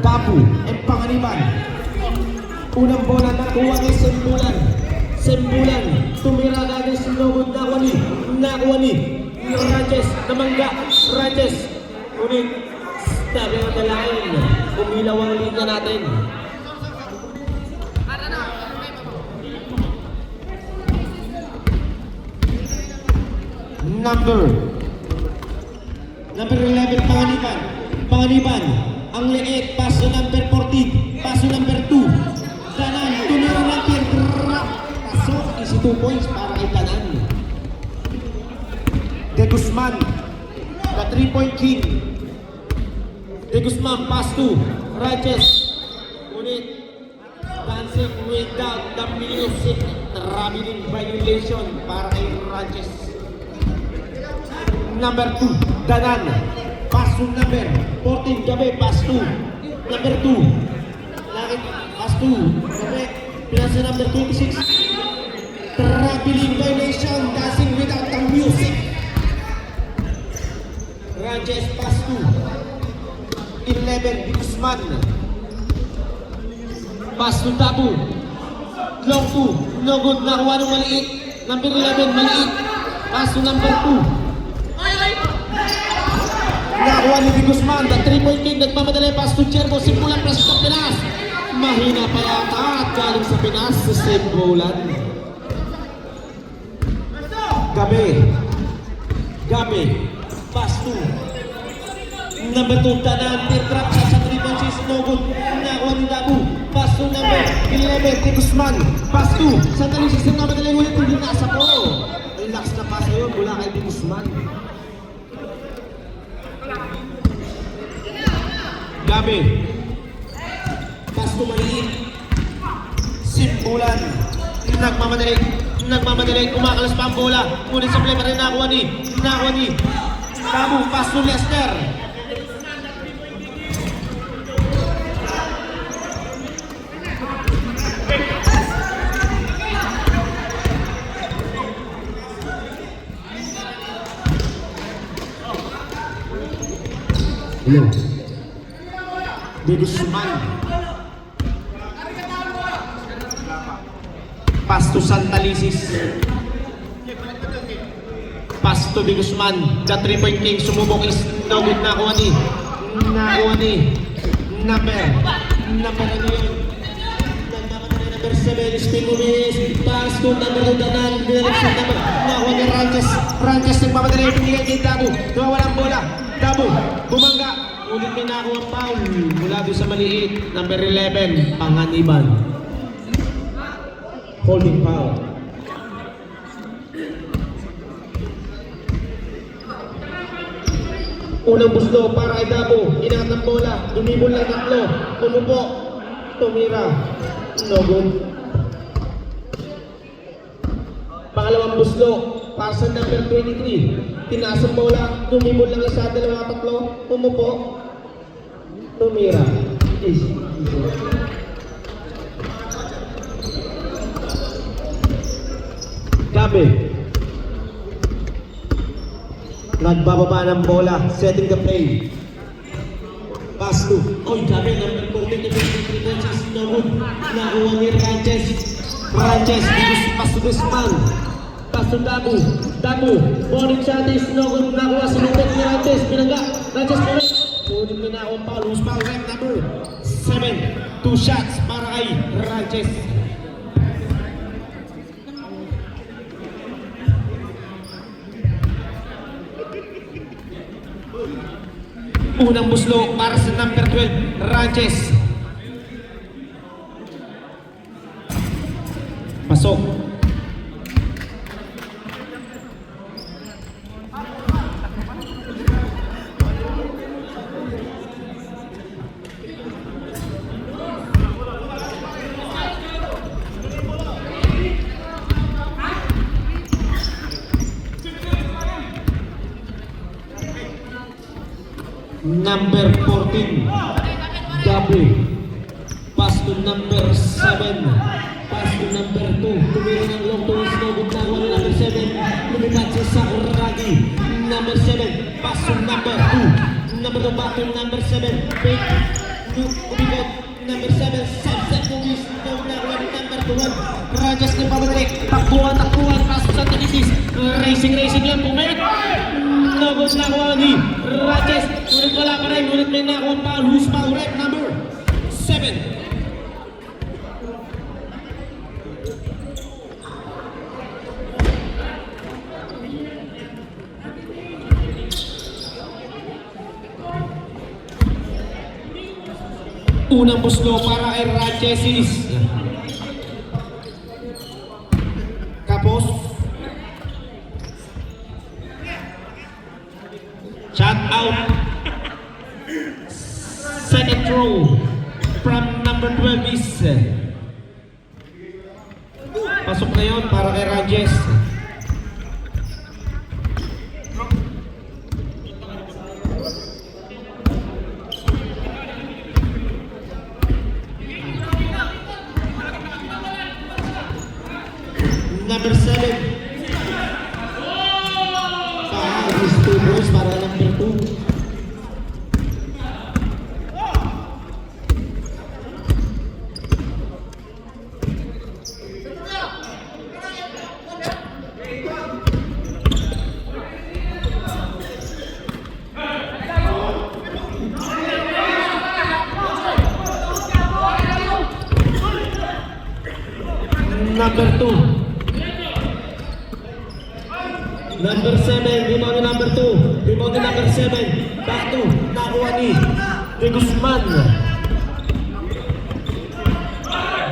Dabu and Panganiban. Unang bola nakuha ni Sembulan. Tumira agad si Nogod. Nakuha ni Ranches. Namangga. Ranches. Ngunit sabi ng dalain. Umilaw ang linya natin. Number 11, Panganiban. Ang liit, paso number 14, paso number 2. Tanan, tumira ng Pierre. Paso, easy 2 points para kay Tanan. De Guzman, the 3-point king. De Guzman, pass to Ranches. Unit, dancing without the music. Traveling violation para kay Ranches. Number 2, Danan. Pass to number 14, Gabi. Pass to number 2. Langit, pass to Gabi. Pinasa number 26. Traveling violation, dancing without the music. Ranches, pass to 11, Guzman. Pass to Tabu. Long 2, no good. Nakuha ng maliit. Number 11, maliit. Pass to number 2. Nakuha ni Guzman, the 3-point king. Nagmamadali, pass to Cherbo. Simbulan, press sa Pinas. Mahina pa yata at galing sa Pinas sa Simbulan. Gabi, pass to number 2, Tanan. Tear-trap sa 3-point king. No good. Nakuha ni Dabu. Pass to number 11, ni Guzman. Pass to Santa Lucia. Nagmamadali ulit, hindi nasa po. Relax na pass yun mula kay Guzman. Gabi, pass to maliit. Simbulan, nagmamadali, kumakalas pa ang bola. Ngunit sa play pa rin nakuha ni Tabu. Pass to Lester. Hello. De Guzman. Pass to Santa Lisis. Pass to De Guzman. The 3-point king. Sumubok is no good. Nakuha ni number ano yun? Number 7 is Pingumis. Pass to number 2 Danan. Direction number. Nakuha ni Ranches nagmamadali. Pinigay kay Dabu. Nawawala ang bola. Dabu, bumangga. Ulit may nakuha ang foul mula doon sa maliit. Number 11, Panganiban. Holding foul. Unang buslo para kay Dabu. Inangat ng bola. Dumibol lang 3. Tumupo. Tumira. No good. Pangalawang buslo para sa number 23. Tinaas ang bola. Dumibol lang 1, 2, 3. Tumupo. Tumira. Easy. Gabi. Nagbababa ng bola. Setting the play. Pass to. Gabi. Number 14. Ranches. No good. Nakuha ni Ranches. Pass to Guzman. Pass to Dabu. Morning Chatis. No good. Nakuha si Lupet ni Ranches. Pinangga. Ranches correct. Ngunit may nakuha ang foul. Loose foul. Right number 7. 2 shots para kay Ranches. Unang buslo para sa number 12, Ranches. Pasok. Number 14, Gabi. Pass to number 7. Pass to number 2. Tumira ng long to Snowwood na wala number 7. Lumipat si Sakuragi. Number 7. Pass to number 2. Number 2 back to number 7. Pick. Umikot. Number 7, subset movies. Nakuha ni number 2. Ranches na pabalik. Takbuhan. Pasok sa tinisis. Racing lang. Pumalik. Nagod nakuha ni Ranches. Ngunit wala pa rin. Ngunit may nakuha pa. Loose foul rep number 7. Unang buslo para kay Ranchesis. Kapos. Shot out. Second throw from number 12 is pasok na yun para kay Ranches. Number 7. These 2 balls para number 2. Number 2. Number 7, rebound number 2. Rebound number 7. Back to, nakuha ni De Guzman.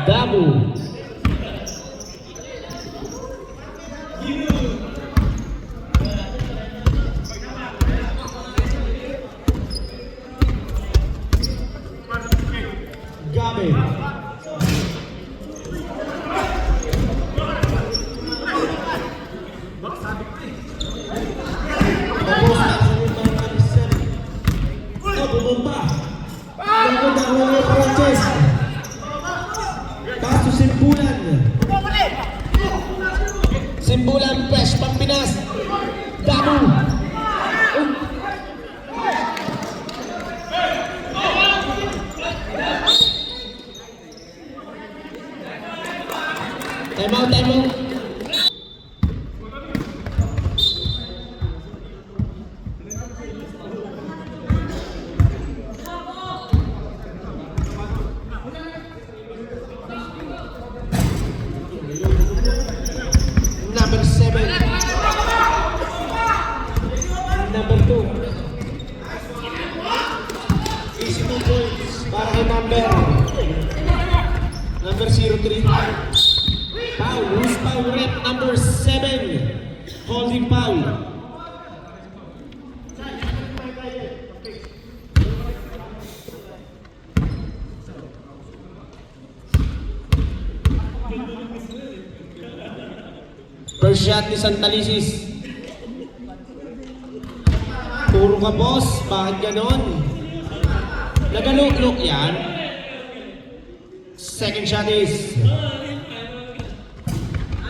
Dabu. Gabe. Bumba. Lagot ang mga Ranches. Paso Simbulan. Simbulan, fresh, Pampinas. Damu. Time out. Number 7. Number 2. Easy 2 points para kay number 03. Foul, loose foul rep number 7. Holding foul. First shot ni Santalisis. Puro ka, boss. Bakit ganon? Nagaluk-luk yan. Second shot is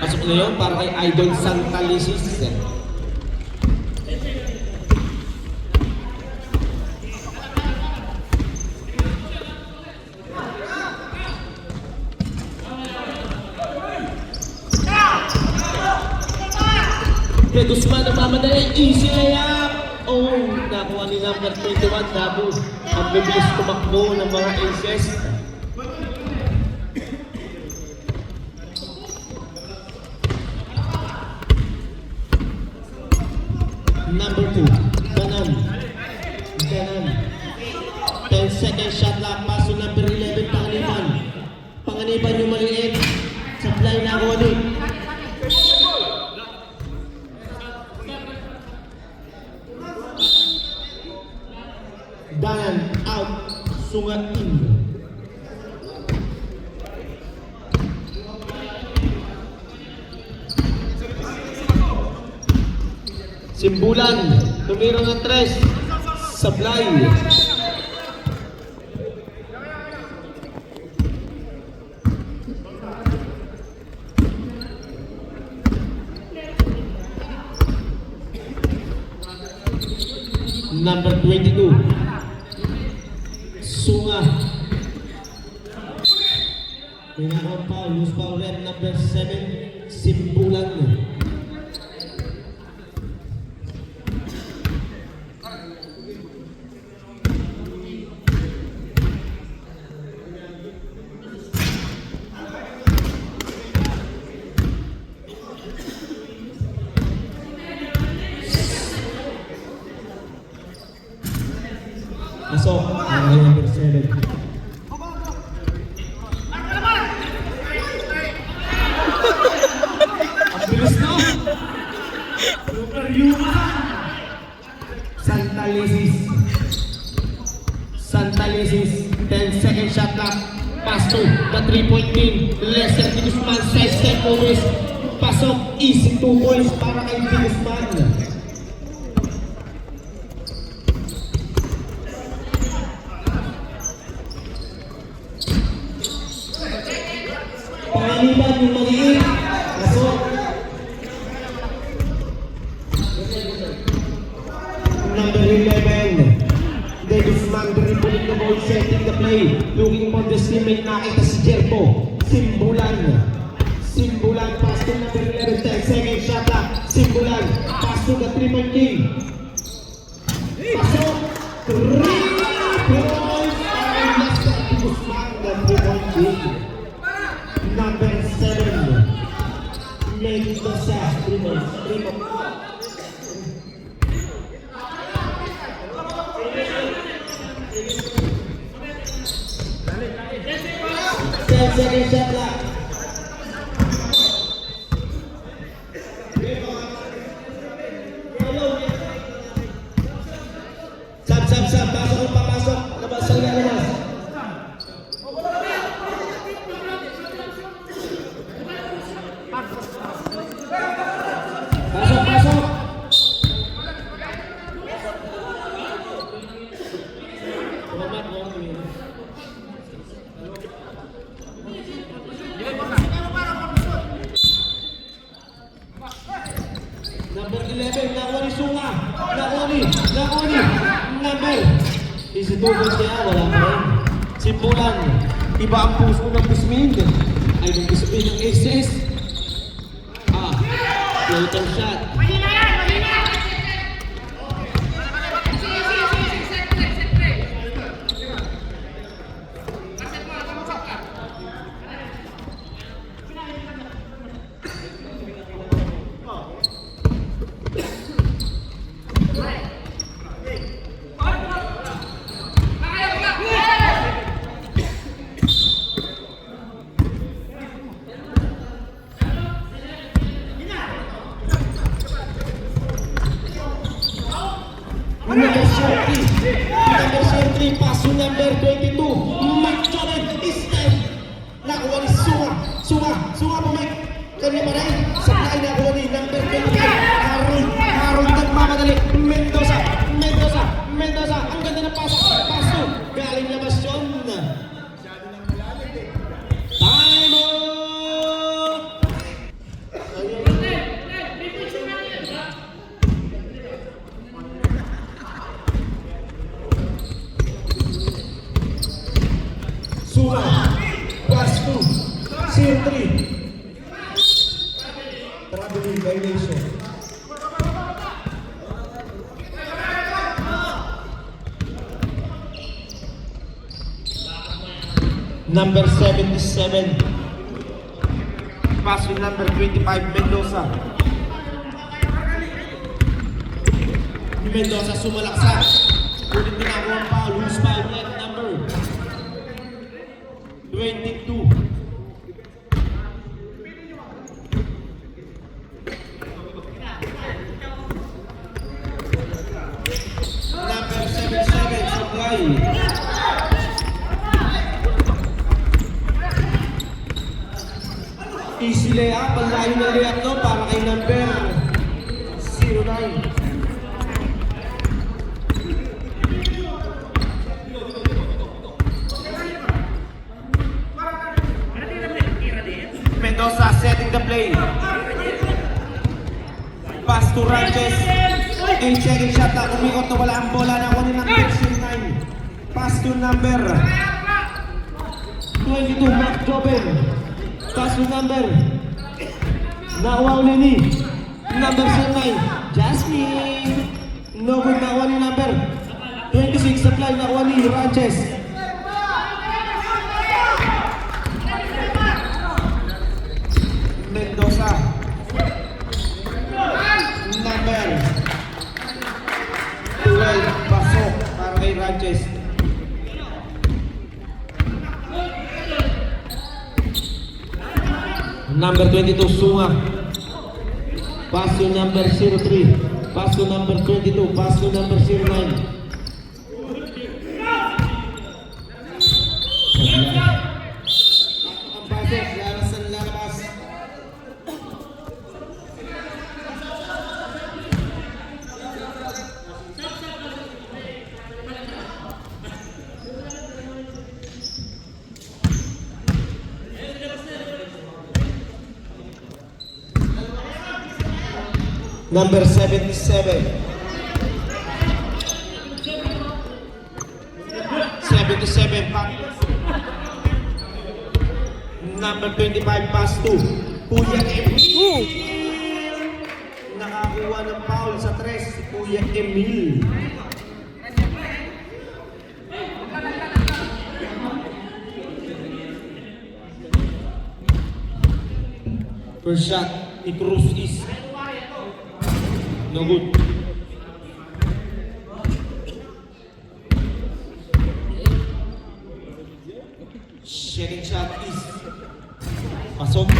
pasok na yun para kay Idol Santalisis. De Guzman ang mamadali, easy layup. Oh, nakuha ni number 21, Dabu. Ang bibilis tumakbo ng mga aces. Number 2, Ganan. 10 second shot lang, paso number 11, Panganiban. Panganiban yung maliit. Supply na ako ulit. Dayan out, Sungat in. Simbulan, tumiro ng 3. Sablay. Number 22. Sunga. Pinakang foul, loose foul red number 7, Simbulan. Pasok, ang number 7. Ang bilis na! Super human! Santalesis, 10-second shot clock. Pass to the 3-point game. Lester Di Guzman, side step moves. Pasok, easy 2 points para kay Di Guzman. Pangaliban yung maliit. Pasok. Number 11. De Guzman dribbling the ball, setting the play. Looking for the teammate, nakita si Jerpo. Simbulan, pass to number 11, 10-second shot clock. Simbulan, pass to the 3-point game. Pasok. 3 points. Lester Di Guzman, the 3-point game. Number 7, Mendoza, 3 points. 10-second shot clock. Sab, pasok, papasok. Labas, labas. Pasok. Number 11, nakuha ni Sunga. Nakuha ni. Number. Isitubod siya, wala pa rin. Simbulan. Iba ang puso ng Bismin. Ay, kung Bismin ng SS. Floater shot. Number 3, pass to number 22, Mike Joven is dead. Nakuha ni Sunga po Mike. Kanya pa rin, supply nakuha ni number 25, Harold nagmamadali. Mendoza, ang ganda ng pass to, galing labas yun. Time out! Sunga, pass to, C3. Traveling violation. Number 77. Pass to number 25, Mendoza. Mendoza sumalaksak. Ulit ginagawa ang foul, loose foul, net number 22. Number 77, supply. Easy layup, ang layo ng layup no, para kay number 09. Mendoza setting the play. Pass to Ranches. 8-second shot na umikot na wala ang bola na kunin ng number 09. Pass to number 22. 22, Mark Joben. Pass to number. Nawang Lini. Number 09, Jasmine. No good, nakuha ni number 26, supply, nakuha ni Ranches. Mendoza. Number 12, pasok para kay Ranches. Number 22, Sunga. Pass to number 03. Pass to number 22. Pass to number 09. Ang pasok, laras ang lalabas. Number 77. 77, number 25, pass to Kuya Emil. Nakakuha ng foul sa 3 si Kuya Emil. First shot ni Cruz is no good. Second shot is pasok.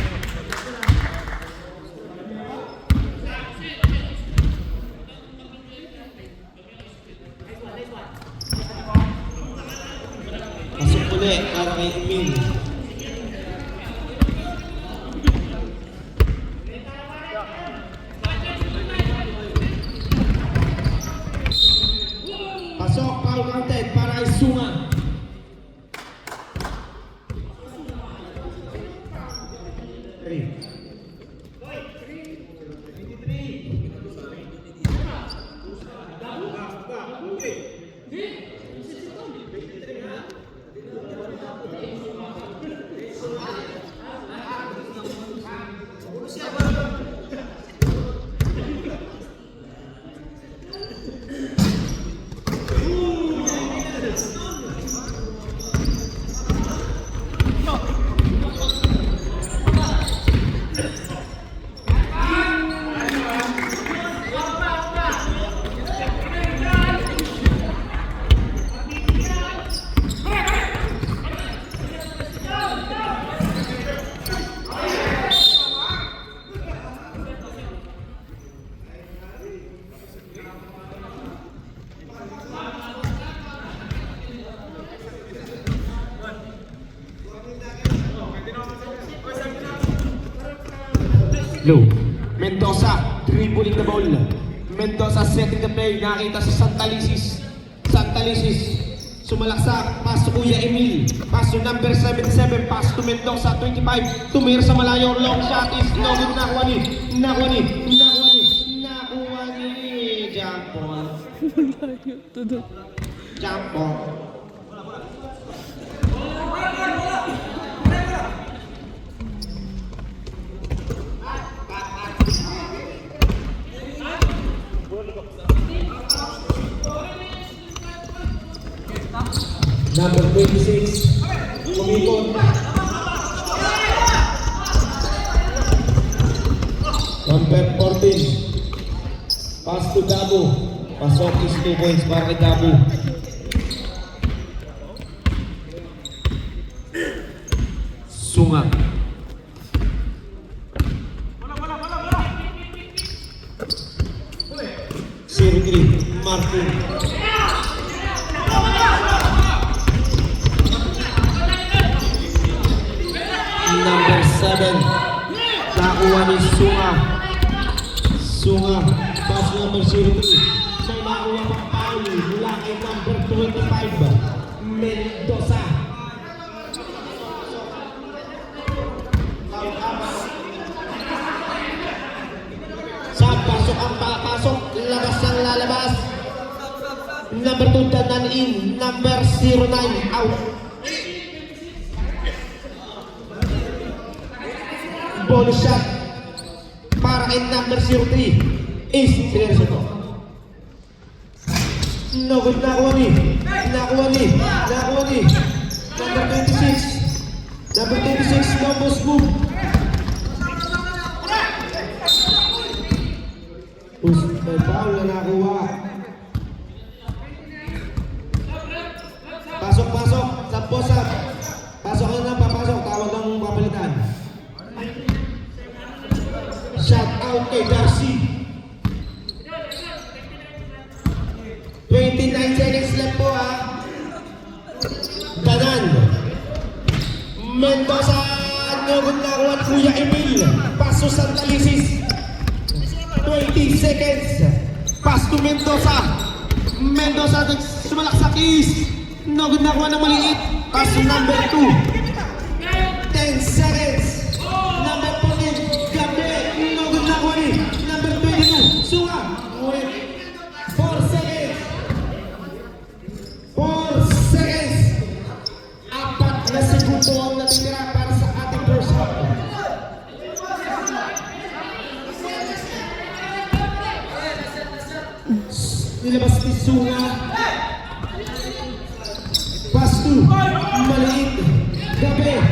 Pasok ulit para kay Emil. Pasok, foul counted para kay Sunga. Low. Mendoza, dribbling the ball. Mendoza setting the play. Nakita sa Santalisis. Santalisis. Sumalaksak. Pass to Kuya Emil. Pass to number 77. Pass to Mendoza, 25. Tumira sa malayo. Long shot is no good. Nakuha ni. Jump ball. Jump ball. Number 26, kumikot. Number 14, pass to Dabu. Pasok is 2 points para kay Dabu. Sunga. Sirgri, Martin. Number 7, nakuha ni Sunga. Sunga, pass number 03. May nakuha pang foul mula kay number 25, Mendoza. Sa pasok ang papasok, labas ang lalabas. Number 2, Danan in. Number 09, out. bonus shot para kay number 03. Ace, sinerso to. No good, nakuha ni. Number 26. Number 26, no boss move. May foul na nakuha. Pasok. Sa. Pasok ka na, papasok. Tawag ang papalitan. Shout out kay Darcy. 29 seconds left po ha. Danan. Mendoza. Nugod nakuha at Kuya Emil. Paso Santalisis. 20 seconds. Pass to Mendoza. Mendoza sumalak sa keys. Nugod nakuha ng maliit. Pass to number 2. 10 seconds. Number 14. Gabi. Nugod nakuha ni. Number 22. Sunga. 4 seconds. 4 seconds. 4 na segundo ang natitira para sa ating first half. Nilabas ni Sunga. Pass to maliit. Gabi.